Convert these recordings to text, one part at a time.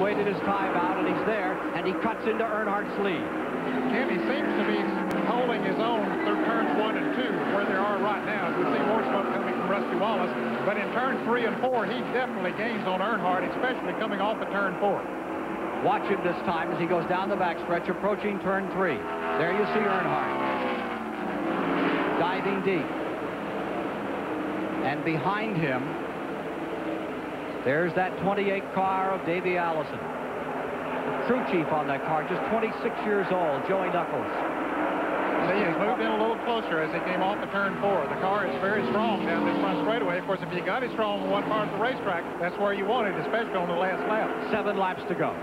waited his time out, and he's there, and he cuts into Earnhardt's lead. Ken, he seems to be holding his own through turns 1 and 2, where they are right now. We see more smoke coming from Rusty Wallace, but in turns 3 and 4, he definitely gains on Earnhardt, especially coming off of turn 4. Watch him this time as he goes down the backstretch, approaching turn 3. There you see Earnhardt diving deep. And behind him, there's that 28 car of Davey Allison. The crew chief on that car, just 26 years old, Joey Knuckles. See, he's moved in a little closer as he came off of turn 4. The car is very strong down this front straightaway. Of course, if you got it strong in one part of the racetrack, that's where you want it, especially on the last lap. 7 laps to go.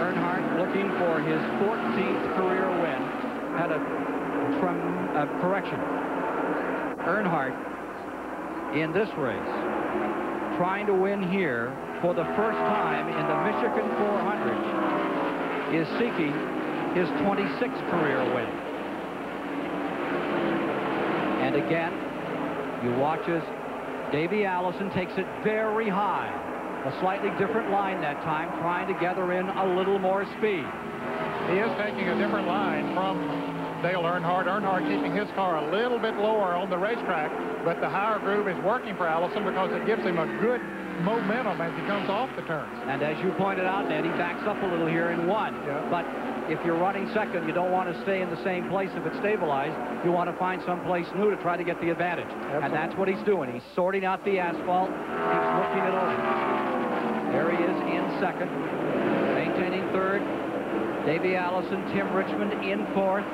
Earnhardt looking for his 14th career win. Had a correction. Earnhardt in this race trying to win here for the first time in the Michigan 400 is seeking his 26th career win. And again, you watch as Davey Allison takes it very high. A slightly different line that time, trying to gather in a little more speed. He is taking a different line from Dale Earnhardt. Earnhardt keeping his car a little bit lower on the racetrack, but the higher groove is working for Allison because it gives him a good momentum as he comes off the turns. And as you pointed out, Ned, he backs up a little here in 1. Yeah. But if you're running second, you don't want to stay in the same place if it's stabilized. You want to find some place new to try to get the advantage. Absolutely. And that's what he's doing. He's sorting out the asphalt. He's looking it over. There he is in second, maintaining third. Davey Allison, Tim Richmond in 4th.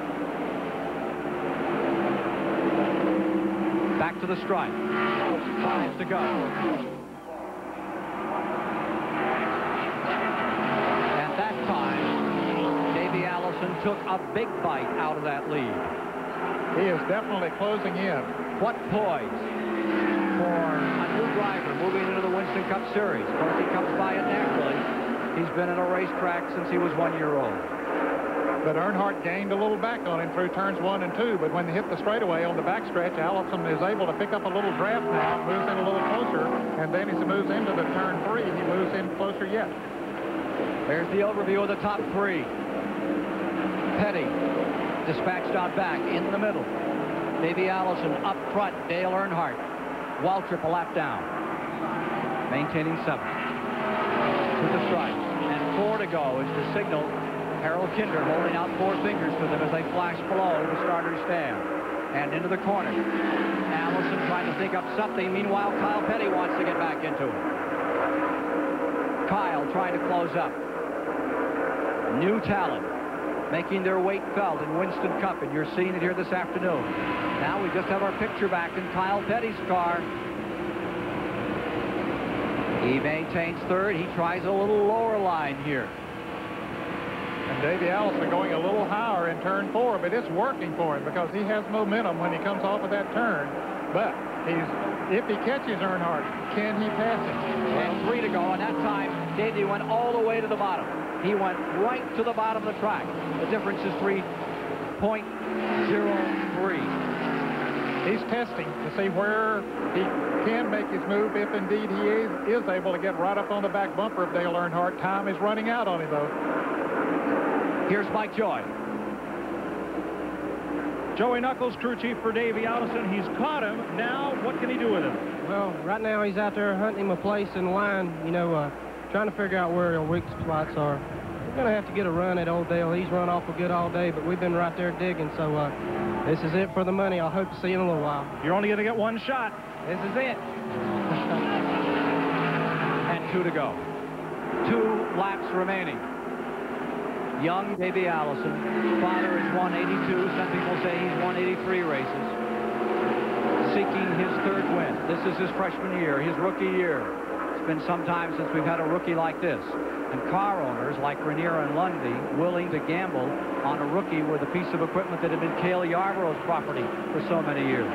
Back to the stripe. 5 to go. At that time, Davey Allison took a big bite out of that lead. He is definitely closing in. What poise for a new driver moving into the Winston Cup Series. Of course, he comes by it naturally. He's been in a racetrack since he was 1 year old. But Earnhardt gained a little back on him through turns 1 and 2. But when they hit the straightaway on the backstretch, Allison is able to pick up a little draft now, moves in a little closer, and then as he moves into the turn 3, he moves in closer yet. There's the overview of the top 3. Petty dispatched out back in the middle. Davey Allison up front. Dale Earnhardt. Waltrip a lap down. Maintaining 7th. To the stripe. And 4 to go is the signal. Harold Kinder holding out 4 fingers to them as they flash below the starter's stand. And into the corner. Allison trying to think up something. Meanwhile, Kyle Petty wants to get back into it. Kyle trying to close up. New talent making their weight felt in Winston Cup, and you're seeing it here this afternoon. Now we just have our picture back in Kyle Petty's car. He maintains 3rd. He tries a little lower line here. And Davey Allison going a little higher in turn 4, but it's working for him because he has momentum when he comes off of that turn. But if he catches Earnhardt, can he pass him? And 3 to go, and that time Davey went all the way to the bottom. He went right to the bottom of the track. The difference is 3.03. He's testing to see where he can make his move if indeed he is able to get right up on the back bumper of Dale Earnhardt. Time is running out on him, though. Here's Mike Joy. Joey Knuckles, crew chief for Davey Allison. He's caught him. Now, what can he do with him? Well, right now he's out there hunting him a place in the line, you know, trying to figure out where the weak spots are. We're going to have to get a run at old Dale. He's run awful good all day, but we've been right there digging, so this is it for the money. I hope to see you in a little while. You're only going to get 1 shot. This is it. And 2 to go. 2 laps remaining. Young Davey Allison. Father has won 82. Some people say he's won 83 races. Seeking his 3rd win. This is his freshman year, his rookie year. It's been some time since we've had a rookie like this. And car owners like Rainier and Lundy willing to gamble on a rookie with a piece of equipment that had been Cale Yarborough's property for so many years.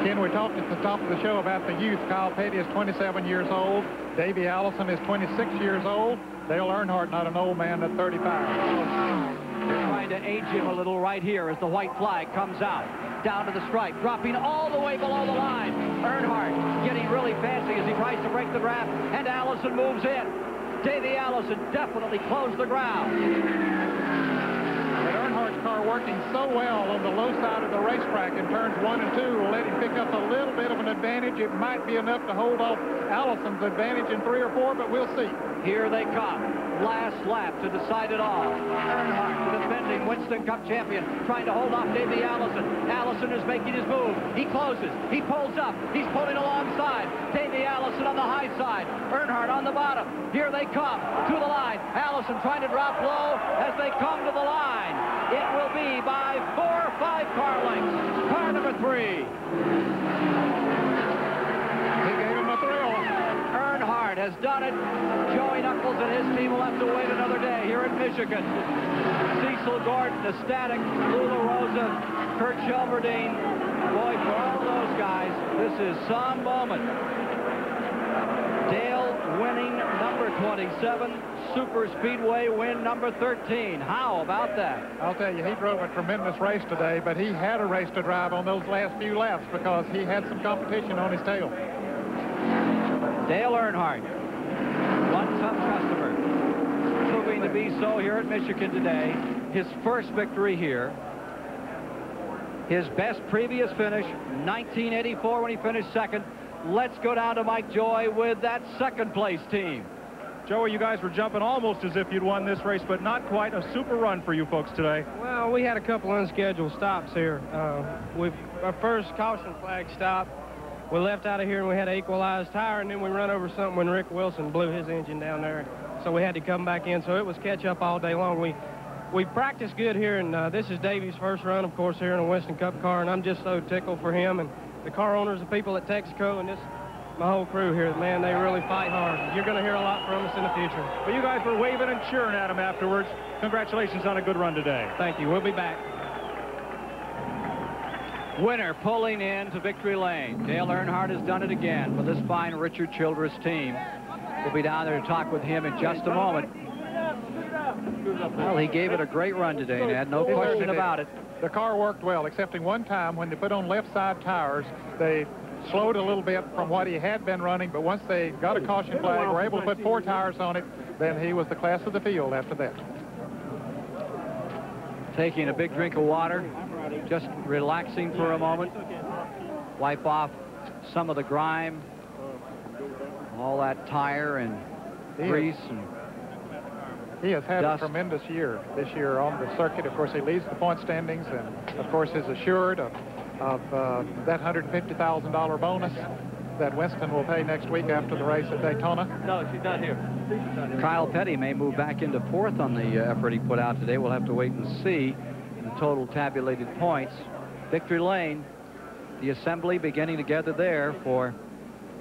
Ken, we talked at the top of the show about the youth. Kyle Petty is 27 years old. Davey Allison is 26 years old. Dale Earnhardt, not an old man, at 35. They're trying to age him a little right here as the white flag comes out. Down to the stripe, dropping all the way below the line. Earnhardt getting really fancy as he tries to break the draft, and Allison moves in. Davey Allison definitely closed the ground. But Earnhardt's car working so well on the low side of the racetrack in turns 1 and 2 will let him pick up a little bit of an advantage. It might be enough to hold off Allison's advantage in 3 or 4, but we'll see. Here they come. Last lap to decide it all. Earnhardt, the defending Winston Cup champion, trying to hold off Davey Allison. Allison is making his move. He closes. He pulls up. He's pulling alongside. Davey Allison on the high side. Earnhardt on the bottom. Here they come to the line. Allison trying to drop low as they come to the line. It will be by 4 or 5 car lengths. Car number 3. He gave him a thrill. Earnhardt has done it. Joey Knuckles and his team will have to wait another day here in Michigan. Cecil Gordon, ecstatic. Lula Rosa, Kurt Shelverdine. Boy, for all those guys, this is some moment. Dale winning number 27, Super Speedway win number 13. How about that? I'll tell you, he drove a tremendous race today, but he had a race to drive on those last few laps because he had some competition on his tail. Dale Earnhardt, one tough customer, proving to be so here at Michigan today. His first victory here. His best previous finish, 1984 when he finished second. Let's go down to Mike Joy with that second place team. Joey, you guys were jumping almost as if you'd won this race, but not quite. A super run for you folks today. Well, we had a couple unscheduled stops here. Our first caution flag stop, we left out of here and we had an equalized tire, and then we run over something when Rick Wilson blew his engine down there. So we had to come back in. So it was catch up all day long. We practiced good here, and this is Davey's first run, of course, here in a Winston Cup car, and I'm just so tickled for him and the car owners, the people at Texaco, and my whole crew here. Man, they really fight hard. You're going to hear a lot from us in the future. Well, you guys were waving and cheering at him afterwards. Congratulations on a good run today. Thank you. We'll be back. Winner pulling in to victory lane. Dale Earnhardt has done it again for this fine Richard Childress team. We'll be down there to talk with him in just a moment. Well, he gave it a great run today, Ned. No question about it. The car worked well, excepting one time when they put on left side tires, they slowed a little bit from what he had been running, but once they got a caution flag, were able to put 4 tires on it, then he was the class of the field after that. Taking a big drink of water, just relaxing for a moment. Wipe off some of the grime, all that tire and grease and he has had dust. a tremendous year this year on the circuit. Of course, he leads the point standings and, of course, is assured of that $150,000 bonus that Winston will pay next week after the race at Daytona. No, she's not here. Kyle Petty may move back into 4th on the effort he put out today. We'll have to wait and see the total tabulated points. Victory lane, the assembly beginning to gather there for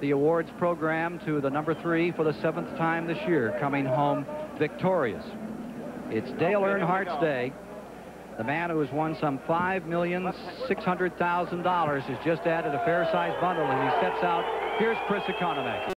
the awards program to the number 3 for the 7th time this year, coming home victorious. It's Dale Earnhardt's day. The man who has won some $5,600,000 has just added a fair-sized bundle as he steps out. Here's Chris Economou.